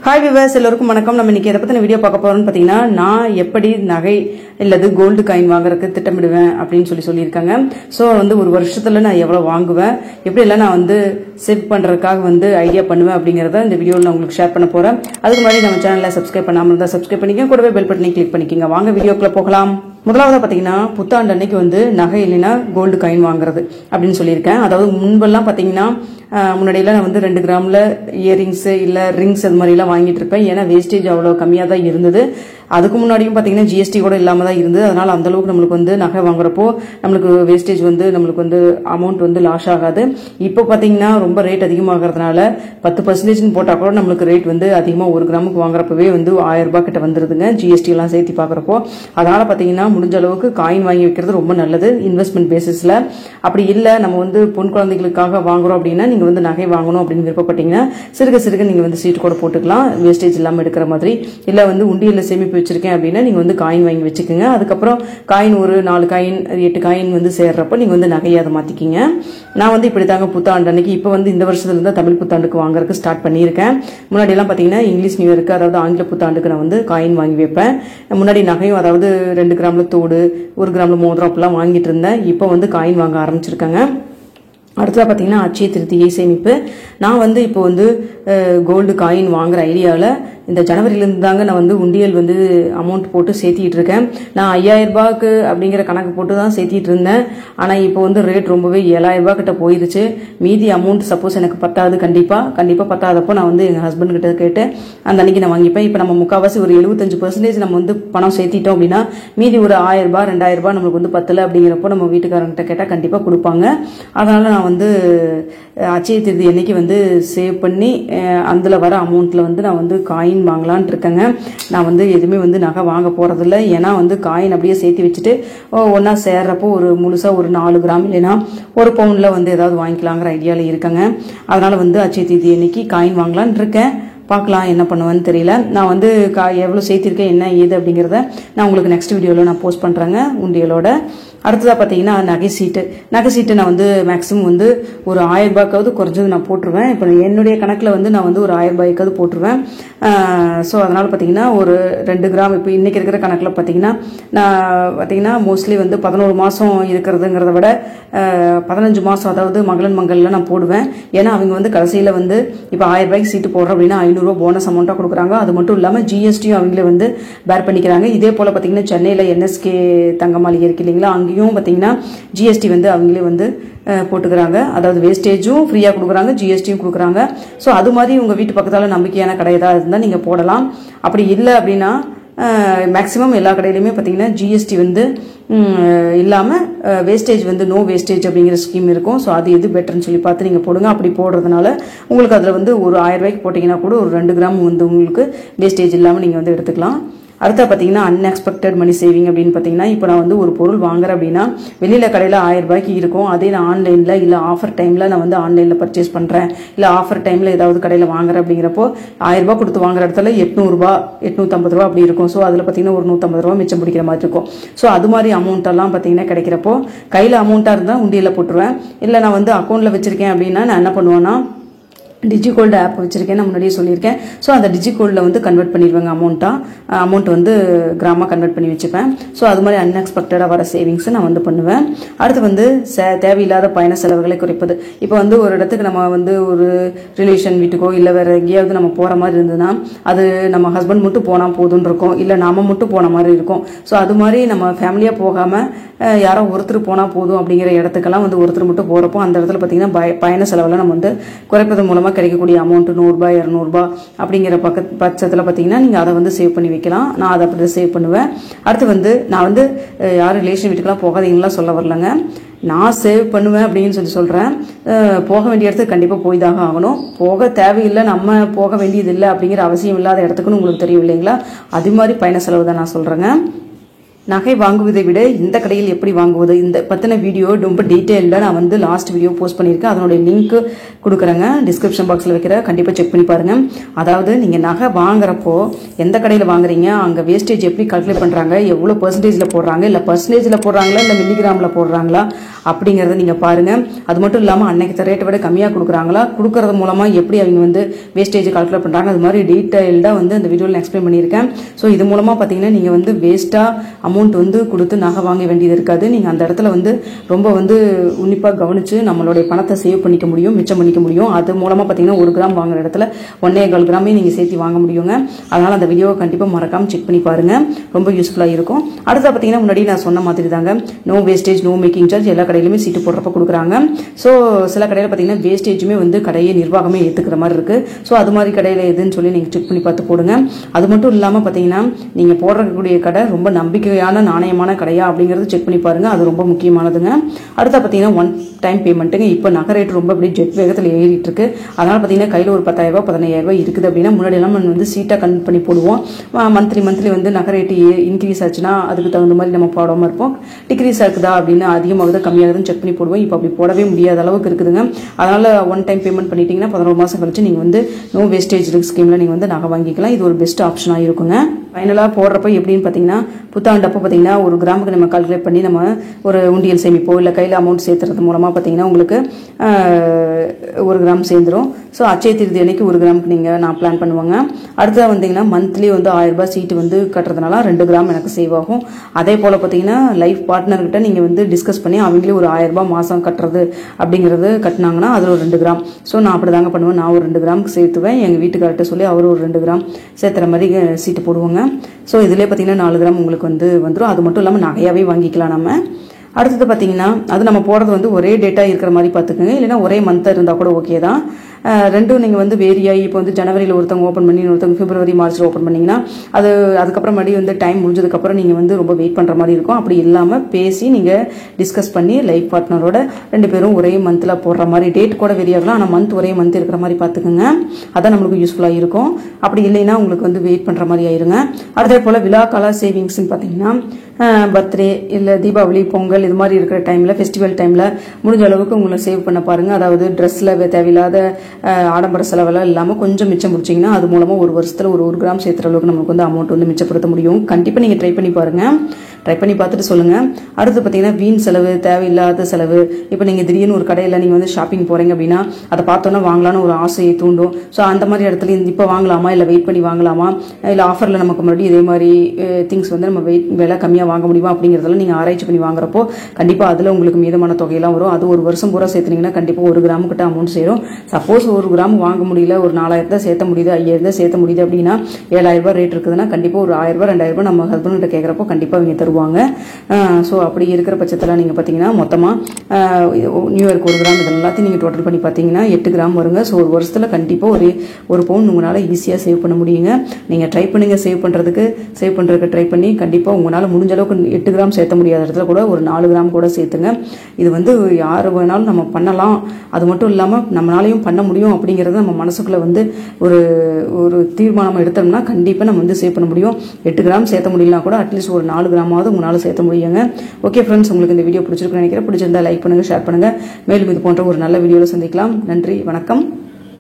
Hi viewers, எல்லோருக்கும் வணக்கம். நம்ம இன்னைக்கு எதை பத்தின வீடியோ பார்க்க போறோம்னு பாத்தீங்கன்னா, நான் எப்படி நகை இல்லது கோல்டு காயின் வாங்குறதுக்கு திட்டமிடுவேன் அப்படின்னு சொல்லியிருக்காங்க. ஸோ ஒரு வருஷத்துல நான் எவ்வளவு வாங்குவேன், எப்படி எல்லாம் நான் சேவ் பண்றதுக்காக ஐடியா பண்ணுவேன் அப்படிங்கறத இந்த வீடியோவில் நான் உங்களுக்கு ஷேர் பண்ண போறேன். அதுக்கு முன்னாடி நம்ம சேனலை சப்ஸ்கிரைப் பண்ணாம இருந்தா சப்ஸ்கிரைப் பண்ணிக்கோங்க, கூடவே பெல் பட்டனை கிளிக் பண்ணிக்கோங்க. வாங்க வீடியோக்குள்ள போகலாம். முதலாவது பாத்தீங்கன்னா, புத்தாண்டு அன்னைக்கு நகை இல்லைன்னா கோல்டு காயின் வாங்குறது அப்படின்னு சொல்லியிருக்கேன். அதாவது முன்பெல்லாம் பாத்தீங்கன்னா முன்னாடியெல்லாம் நான் 2 கிராம்ல இயரிங்ஸ் இல்ல ரிங்ஸ் அது மாதிரி எல்லாம் வாங்கிட்டு இருப்பேன். ஏன்னா வேஸ்டேஜ் அவ்வளவு கம்மியா தான் இருந்தது. அதுக்கு முன்னாடியும் பாத்தீங்கன்னா ஜிஎஸ்டி கூட இல்லாம தான் இருந்தது. அதனால அந்த அளவுக்கு நம்மளுக்கு நகை வாங்குறப்போ நம்மளுக்கு வேஸ்டேஜ் நம்மளுக்கு அமௌண்ட் லாஸ் ஆகாது. இப்போ பாத்தீங்கன்னா ரொம்ப ரேட் அதிகமாகிறதுனால 10% போட்டா கூட நம்மளுக்கு ரேட் அதிகமா 1 கிராமுக்கு வாங்குறப்பவே 1000 ரூபாய் கிட்ட வந்துருதுங்க, ஜிஎஸ்டி எல்லாம் சேர்த்து பாக்குறப்போ. அதனால பாத்தீங்கன்னா முடிஞ்ச அளவுக்கு காயின் வாங்கி வைக்கிறது ரொம்ப நல்லது இன்வெஸ்ட்மெண்ட் பேசிஸ்ல. அப்படி இல்ல நம்ம பொன் குழந்தைகளுக்காக வாங்குறோம் அப்படின்னா நீங்க நகை வாங்கணும் அப்படின்னு விருப்பப்பட்டீங்கன்னா சிறுக சிறுக நீங்க சீட் கூட போட்டுக்கலாம், வேஸ்டேஜ் இல்லாம எடுக்கிற மாதிரி. இல்ல உண்டியல்ல சேமிப்பு வச்சிருக்கேன் அப்படின்னா நீங்க காயின் வாங்கி வச்சுக்கோங்க. அதுக்கப்புறம் காயின் ஒரு 4 காயின் 8 காயின் சேர்றப்ப நீங்க நகையை அதை மாத்திக்கிங்க. நான் இப்படித்தாங்க புத்தாண்டு அன்னைக்கு இப்ப இந்த வருஷத்துல இருந்தா தமிழ் புத்தாண்டுக்கு வாங்குறதுக்கு ஸ்டார்ட் பண்ணியிருக்கேன். முன்னாடி எல்லாம் பாத்தீங்கன்னா இங்கிலீஷ் நியூ இயருக்கு, அதாவது ஆங்கில புத்தாண்டுக்கு நான் காயின் வாங்கி வைப்பேன். முன்னாடி நகையும் அதாவது 2 கிராம்ல தோடு 1 கிராம்ல மோதிரம் அப்படிலாம் வாங்கிட்டு இருந்தேன். இப்போ காயின் வாங்க ஆரம்பிச்சிருக்காங்க. அடுத்ததா பாத்தீங்கன்னா அட்சய திருத்தியை சேமிப்பு. நான் இப்போ கோல்டு காயின் வாங்குற ஐடியாவில் இந்த ஜனவரியிலிருந்து தாங்க நான் உண்டியல் அமௌண்ட் போட்டு சேர்த்திட்டு இருக்கேன். நான் 5000 ரூபாய்க்கு அப்படிங்கிற கணக்கு போட்டு தான் சேர்த்திட்டு இருந்தேன். ஆனா இப்போ ரேட் ரொம்பவே 7000 ரூபாய் கிட்ட போயிருச்சு. மீதி அமௌண்ட் சப்போஸ் எனக்கு பத்தாது, கண்டிப்பா பத்தாதப்போ நான் எங்க ஹஸ்பண்ட் கிட்ட கேட்டு அந்த அன்னைக்கு நான் வாங்கிப்பேன். இப்போ நம்ம முக்காவாசி ஒரு 75% நம்ம பணம் சேர்த்திட்டோம் அப்படின்னா மீதி ஒரு 1000 ரூபாய் 2000 ரூபாய் நம்மளுக்கு பத்தல அப்படிங்கிறப்போ நம்ம வீட்டுக்காரங்கிட்ட கேட்டா கண்டிப்பா கொடுப்பாங்க. அதனால நான் அட்சய திருதி அன்னைக்கு சேவ் பண்ணி அதுல வர அமௌண்ட்ல நான் காயின் வாங்கலான் இருக்கேங்க. நான் எதுவுமே நகை வாங்க போறதில்ல. ஏன்னா காயின் அப்படியே சேர்த்து வச்சுட்டு ஒன்னா சேர்றப்போ ஒரு முழுசா ஒரு 4 கிராம் இல்லைன்னா 1 பவுண்ட்ல ஏதாவது வாங்கிக்கலாங்கிற ஐடியால இருக்கேங்க. அதனால அட்சய திருதி அன்னைக்கு காயின் வாங்கலான் இருக்கேன். பார்க்கலாம் என்ன பண்ணுவேன்னு தெரியல. நான் எவ்வளவு சேர்த்திருக்கேன் என்ன ஏது அப்படிங்கறத நான் உங்களுக்கு நெக்ஸ்ட் வீடியோல நான் போஸ்ட் பண்றேங்க உண்டியலோட. அடுத்ததா பாத்தீங்கன்னா நகை சீட்டு நான் மேக்சிமம் ஒரு 1000 ரூபாய்க்காவது குறைஞ்சது நான் போட்டுருவேன். இப்போ என்னுடைய கணக்குல நான் ஒரு 1000 ரூபாய்க்காவது போட்டுருவேன். ஸோ அதனால பாத்தீங்கன்னா ஒரு 2 கிராம் இப்போ இன்னைக்கு இருக்கிற கணக்குல பாத்தீங்கன்னா நான் பாத்தீங்கன்னா மோஸ்ட்லி 11 மாசம் இருக்கிறதுங்கிறத விட 15 மாசம் அதாவது மங்கள்ல நான் போடுவேன். ஏன்னா அவங்க கடைசியில இப்போ 1000 ரூபாய்க்கு சீட்டு போடுறோம் அப்படின்னா 500 ரூபாய் போனஸ் அமௌண்டா கொடுக்குறாங்க. அது மட்டும் இல்லாம ஜிஎஸ்டியும் அவங்களே பேர் பண்ணிக்கிறாங்க. இதே போல பாத்தீங்கன்னா சென்னையில என்எஸ்கே தங்க மாளிகை இருக்கு இல்லைங்களா, அங்கேயும் பாத்தீங்கன்னா ஜிஎஸ்டி அவங்களே போட்டுக்கிறாங்க. அதாவது வேஸ்டேஜும் ஃப்ரீயா கொடுக்குறாங்க, ஜிஎஸ்டியும் கொடுக்குறாங்க. ஸோ அது மாதிரி உங்க வீட்டு பக்கத்தால நம்பிக்கையான கடை ஏதாவது இருந்தா நீங்க போடலாம். அப்படி இல்லை அப்படின்னா மேக்சிமம் எல்லா கடையிலுமே பாத்தீங்கன்னா ஜிஎஸ்டி இல்லாம வேஸ்டேஜ் நோ வேஸ்டேஜ் அப்படிங்கிற ஸ்கீம் இருக்கும். ஸோ அது எது பெட்டர்னு சொல்லி பார்த்து நீங்க போடுங்க. அப்படி போடுறதுனால உங்களுக்கு அதுல ஒரு 1000 ரூபாய்க்கு போட்டீங்கன்னா கூட ஒரு 2 கிராம் உங்களுக்கு வேஸ்டேஜ் இல்லாம நீங்க எடுத்துக்கலாம். அடுத்த பாத்தீங்கன்னா அன்எக்ஸ்பெக்டட் மணி சேவிங் அப்படின்னு பாத்தீங்கன்னா இப்போ நான் ஒரு பொருள் வாங்குறேன் அப்படின்னா வெளியில கடையில 1000 ரூபாய்க்கு இருக்கும். அதே நான் ஆன்லைன்ல இல்ல ஆஃபர் டைம்ல நான் ஆன்லைன்ல பர்ச்சேஸ் பண்றேன், இல்ல ஆஃபர் டைம்ல ஏதாவது கடையில வாங்குறேன் அப்படிங்கிறப்போ 1000 ரூபாய் கொடுத்து வாங்குற இடத்துல 800 ரூபாய் 850 ரூபாய் அப்படி இருக்கும். ஸோ அதுல பாத்தீங்கன்னா ஒரு 150 ரூபாய் மிச்சம் பிடிக்கிற மாதிரி இருக்கும். ஸோ அது மாதிரி அமௌண்ட் எல்லாம் பாத்தீங்கன்னா கிடைக்கிறப்போ கையில அமௌண்டா இருந்தா உண்டியல போட்டுருவேன். இல்ல நான் அக்கௌண்ட்ல வச்சிருக்கேன் அப்படின்னா நான் என்ன பண்ணுவேன்னா டிஜிகோல்டு ஆப் வச்சிருக்கேன், நான் முன்னாடியே சொல்லியிருக்கேன். ஸோ அந்த டிஜிகோல்டில் கன்வெர்ட் பண்ணிடுவாங்க அமௌண்ட் கிராமா கன்வெர்ட் பண்ணி வச்சுப்பேன். ஸோ அது மாதிரி அன்எக்ஸ்பெக்டடாக வர சேவிங்ஸ் நான் பண்ணுவேன். அடுத்து தேவையில்லாத பயண செலவுகளை குறைப்பது. இப்போ ஒரு இடத்துக்கு நம்ம ஒரு ரிலேஷன் வீட்டுக்கோ இல்லை வேற எங்கேயாவது நம்ம போற மாதிரி இருந்ததுன்னா அது நம்ம ஹஸ்பண்ட் மட்டும் போனா போதும்னு இருக்கும், இல்லை நாம மட்டும் போன மாதிரி இருக்கும். ஸோ அது மாதிரி நம்ம ஃபேமிலியா போகாம யாரோ ஒருத்தர் போனா போதும் அப்படிங்கிற இடத்துக்கெல்லாம் ஒருத்தர் மட்டும் போறப்போ அந்த இடத்துல பாத்தீங்கன்னா பயண செலவுல நம்ம குறைப்பதன் மூலமா கிடைக்கக்கூடிய அமௌண்ட் 100 ரூபாய் 200 ரூபாய் அப்படிங்கிற பட்சத்துல பாத்தீங்கன்னா நீங்க அதை சேவ் பண்ணி வைக்கலாம். நான் அதை அப்படி சேவ் பண்ணுவேன். அடுத்து நான் யாரும் ரிலேஷன் வீட்டுக்கெல்லாம் போகாதீங்களா சொல்ல வரலங்க. நான் சேவ் பண்ணுவேன் அப்படின்னு சொல்றேன். போக வேண்டிய இடத்துக்கு கண்டிப்பா போய் தாங்க ஆகணும். போக தேவையில்லை, நம்ம போக வேண்டியது இல்லை அப்படிங்கிற அவசியம் இல்லாத இடத்துக்குன்னு உங்களுக்கு தெரியும் இல்லைங்களா, அது மாதிரி பயண செலவு தான் நான் சொல்றேங்க. நகை வாங்குவதை விட இந்த கடையில் எப்படி வாங்குவது இந்த பத்தின வீடியோ ரொம்ப டீடைல்டா நான் லாஸ்ட் வீடியோ போஸ்ட் பண்ணியிருக்கேன். அதனுடைய லிங்க் கொடுக்குறேங்க, டிஸ்கிரிப்ஷன் பாக்ஸ்ல வைக்கிற, கண்டிப்பா செக் பண்ணி பாருங்க. அதாவது நீங்க நகை வாங்குறப்போ எந்த கடையில வாங்குறீங்க, அங்க வேஸ்டேஜ் எப்படி கால்குலேட் பண்றாங்க, எவ்வளவு பெர்சன்டேஜ்ல போடுறாங்க, இல்ல பெர்சன்டேஜ்ல போடுறாங்களா இல்ல மில்லிகிராம்ல போடுறாங்களா அப்படிங்கறத நீங்க பாருங்க. அது மட்டும் இல்லாம அன்னைக்கு ரேட்டை விட கம்மியா கொடுக்குறாங்களா, கொடுக்கறது மூலமா எப்படி அவங்க வந்து வேஸ்டேஜ் கால்குலேட் பண்றாங்க, அது மாதிரி டீடைல்டா வந்து அந்த வீடியோல எக்ஸ்பிளைன் பண்ணியிருக்கேன். ஸோ இது மூலமா பாத்தீங்கன்னா நீங்க வந்து வேஸ்டா அமௌண்ட் வந்து கொடுத்து நகை வாங்க வேண்டியது இருக்காது. நீங்க அந்த இடத்துல வந்து ரொம்ப வந்து உன்னிப்பா கவனிச்சு நம்மளுடைய பணத்தை சேவ் பண்ணிக்க முடியும், மிச்சம் பண்ணிக்க முடியும். அது மூலமா பாத்தீங்கன்னா 1 கிராம் வாங்குற இடத்துல 1.25 கிராமே நீங்க சேர்த்து வாங்க முடியுங்க. அதனால அந்த வீடியோவை கண்டிப்பா மறக்காம செக் பண்ணி பாருங்க, ரொம்ப யூஸ்ஃபுல்லா இருக்கும். அடுத்தா பாத்தீங்கன்னா முன்னாடி நான் சொன்ன மாதிரி தாங்க, no wastage no making charge எல்லா கடையிலுமே சீட்டு போடுறப்ப கொடுக்குறாங்க. ஸோ சில கடையில் பாத்தீங்கன்னா வேஸ்டேஜுமே வந்து கடையை நிர்வாகமே ஏத்துக்கிற மாதிரி இருக்கு. ஸோ அது மாதிரி கடையில எதுன்னு சொல்லி நீங்க செக் பண்ணி பார்த்து போடுங்க. அது மட்டும் இல்லாம பாத்தீங்கன்னா நீங்க போடுறக்கூடிய கடை ரொம்ப நம்பிக்கையான நாணயமான கடையா அப்படிங்கறது செக் பண்ணி பாருங்க, அது ரொம்ப முக்கியமானதுங்க. அடுத்த பாத்தீங்கன்னா ஒன் டைம் பேமெண்ட்டுங்க. இப்போ நகை ரேட் ரொம்ப அப்படியே ஜெட் வேகத்தில் ஏறிட்டு இருக்கு. அதனால பாத்தீங்கன்னா கையில் ஒரு 10,000 ரூபாய் 15,000 ரூபாய் இருக்குது அப்படின்னா முன்னாடி எல்லாம் வந்து சீட்டா கன்வெர்ட் பண்ணி போடுவோம். மந்த்லி வந்து நகை ரேட் இன்க்ரீஸ் ஆச்சுன்னா அதுக்கு தகுந்த மாதிரி நம்ம போடாம இருப்போம். டிக்ரீஸ் ஆகுதா அப்படின்னு அதிகமாகுதா கம்மியாகுதுன்னு செக் பண்ணி போடுவோம். இப்போ அப்படி போடவே முடியாத அளவுக்கு இருக்குதுங்க. அதனால ஒன் டைம் பேமெண்ட் பண்ணிட்டீங்கன்னா 11 மாசம் கழிச்சு நீங்க வந்து நோ வேஸ்டேஜ் ஸ்கீம்ல நீங்க வந்து நகை வாங்கிக்கலாம். இது ஒரு பெஸ்ட் ஆப்ஷனா இருக்குங்க. ஃபைனலா போடுறப்ப எப்படின்னு பாத்தீங்கன்னா புத்தாண்டப்போ பாத்தீங்கன்னா 1 கிராமுக்கு நம்ம கால்குலேட் பண்ணி நம்ம ஒரு உண்டியல் சேமிப்போ இல்ல கையில அமௌண்ட் சேர்த்துறது மூலமா பாத்தீங்கன்னா உங்களுக்கு 1 கிராம் சேர்ந்துரும். ஸோ அச்சய திருதி அன்னைக்கு 1 கிராமுக்கு நீங்க நான் பிளான் பண்ணுவாங்க. அடுத்தது வந்தீங்கன்னா மந்த்லி வந்து 1000 ரூபாய் சீட்டு வந்து கட்டுறதுனால 2 கிராம் எனக்கு சேவ் ஆகும். அதே போல பாத்தீங்கன்னா லைஃப் பார்ட்னர் கிட்ட நீங்க வந்து டிஸ்கஸ் பண்ணி அவங்களே ஒரு 1000 ரூபாய் மாசம் கட்டுறது அப்படிங்கறது கட்டினாங்கன்னா அதுல ஒரு 2 கிராம். ஸோ நான் அப்படிதாங்க பண்ணுவேன். நான் ஒரு 2 கிராமுக்கு சேர்த்துவேன். எங்க வீட்டுக்கார்ட்ட சொல்லி அவர் ஒரு 2 கிராம் சேர்த்துற மாதிரி சீட்டு போடுவாங்க. ஸோ இதுலேயே பார்த்தீங்கன்னா 4 கிராம் உங்களுக்கு வந்து வந்துடும். அது மட்டும் இல்லாமல் நகையாவே வாங்கிக்கலாம் நம்ம. அடுத்தது பார்த்தீங்கன்னா அது நம்ம போடுறது வந்து ஒரே டேட்டா இருக்கிற மாதிரி பார்த்துக்கோங்க, இல்லைன்னா ஒரே மந்த் இருந்தால் கூட ஓகே தான். ரெண்டும் நீங்கள் வந்து வேரியாகி இப்போ வந்து ஜனவரியில் ஒருத்தவங்க ஓப்பன் பண்ணி ஒருத்தவங்க பிப்ரவரி மார்ச்சில் ஓப்பன் பண்ணிங்கன்னா அதுக்கப்புறம் மறுபடியும் வந்து டைம் முடிஞ்சதுக்கப்புறம் நீங்கள் வந்து ரொம்ப வெயிட் பண்ணுற மாதிரி இருக்கும். அப்படி இல்லாமல் பேசி நீங்கள் டிஸ்கஸ் பண்ணி லைஃப் பார்ட்னரோட 2 பேரும் ஒரே மந்தில் போடுற மாதிரி டேட் கூட வெரியாகலாம், ஆனால் மந்த் ஒரே மந்த் இருக்கிற மாதிரி பார்த்துக்குங்க. அதான் நம்மளுக்கு யூஸ்ஃபுல்லாக இருக்கும். அப்படி இல்லைன்னா உங்களுக்கு வந்து வெயிட் பண்ணுற மாதிரி ஆயிருங்க. அதே போல் விழா கால சேவிங்ஸ்ன்னு பார்த்தீங்கன்னா பர்த்டே இல்லை தீபாவளி பொங்கல் இது மாதிரி இருக்கிற டைமில் ஃபெஸ்டிவல் டைமில் முடிஞ்ச அளவுக்கு உங்களை சேவ் பண்ண பாருங்கள். அதாவது ட்ரெஸ்ஸில் தேவையில்லாத ஆடம்பர செலவெல்லாம் இல்லாமல் கொஞ்சம் மிச்சம் முடிச்சிங்கன்னா அது மூலமாக ஒரு வருஷத்தில் ஒரு 1 கிராம் சேர்த்துற அளவுக்கு நமக்கு வந்து அமௌண்ட் வந்து மிச்சப்படுத்த முடியும். கண்டிப்பாக நீங்கள் ட்ரை பண்ணி பாருங்கள். ட்ரை பண்ணி பார்த்துட்டு சொல்லுங்கள். அடுத்து பார்த்தீங்கன்னா வீண் செலவு தேவையில்லாத செலவு. இப்போ நீங்கள் திடீர்னு ஒரு கடையில் நீங்கள் வந்து ஷாப்பிங் போகிறீங்க அப்படின்னா அதை பார்த்தோன்னா வாங்கலான்னு ஒரு ஆசையை தூண்டும். ஸோ அந்த மாதிரி இடத்துல இப்போ வாங்கலாமா இல்லை வெயிட் பண்ணி வாங்கலாமா, இல்லை ஆஃபரில் நமக்கு மறுபடியும் இதே மாதிரி திங்ஸ் வந்து நம்ம விலை கம்மியாக வாங்க முடியுமா அப்படிங்கிறதெல்லாம் நீங்கள் ஆராய்ச்சி பண்ணி வாங்குறப்போ கண்டிப்பாக அதில் உங்களுக்கு மீதமான தொகையெல்லாம் வரும். அது ஒரு வருஷம் பூரா சேர்த்துனீங்கன்னா கண்டிப்பாக 1 கிராம் கிட்ட அமௌண்ட் சேரும். சப்போஸ் 1 கிராம் வாங்க முடியல, ஒரு 4000 தான் சேர்த்த முடியுது, 5000 தான் சேர்த்த முடியுது அப்படின்னா 7000 ரூபாய் ரேட் இருக்குதுன்னா கண்டிப்பாக ஒரு 1000 ரூபாய் 2000 ரூபாய் நம்ம ஹஸ்பண்ட் கிட்ட கேட்குறப்போ கண்டிப்பாக அவங்க தருவாங்க. ஸோ அப்படி இருக்கிற பட்சத்தில் நீங்கள் பார்த்தீங்கன்னா மொத்தமாக நியூ இயர்க்கு 1 கிராம் இது எல்லாத்தையும் நீங்கள் டோட்டல் பண்ணி பார்த்தீங்கன்னா 8 கிராம் வருங்க. ஸோ ஒரு வருஷத்தில் கண்டிப்பாக ஒரு பவுன் உங்களால் ஈஸியாக சேவ் பண்ண முடியுங்க. நீங்கள் ட்ரை பண்ணுங்க, சேவ் பண்ணுறதுக்கு ட்ரை பண்ணி கண்டிப்பாக உங்களால் முடிஞ்ச அளவுக்கு 8 கிராம் சேர்த்த முடியாத இடத்துல கூட ஒரு 4 கிராம் கூட சேர்த்துங்க. இது வந்து யார் வேணாலும் நம்ம பண்ணலாம். அது மட்டும் இல்லாமல் நம்மளாலையும் பண்ண முடியும் அப்படிங்கிறத நம்ம மனசுக்குள்ள வந்து ஒரு தீர்மானம் எடுத்தோம்னா கண்டிப்பாக நம்ம வந்து சேவ் பண்ண முடியும். 8 கிராம் சேர்த்த முடியலனா கூட அட்லீஸ்ட் ஒரு 4 கிராமாவது உங்களால் சேர்த்த முடியுங்க. ஓகே ஃப்ரெண்ட்ஸ், உங்களுக்கு இந்த வீடியோ பிடிச்சிருக்குன்னு நினைக்கிறேன். பிடிச்சிருந்தா லைக் பண்ணுங்க, ஷேர் பண்ணுங்க. மேலும் இது போன்ற ஒரு நல்ல வீடியோவில் சந்திக்கலாம். நன்றி, வணக்கம்.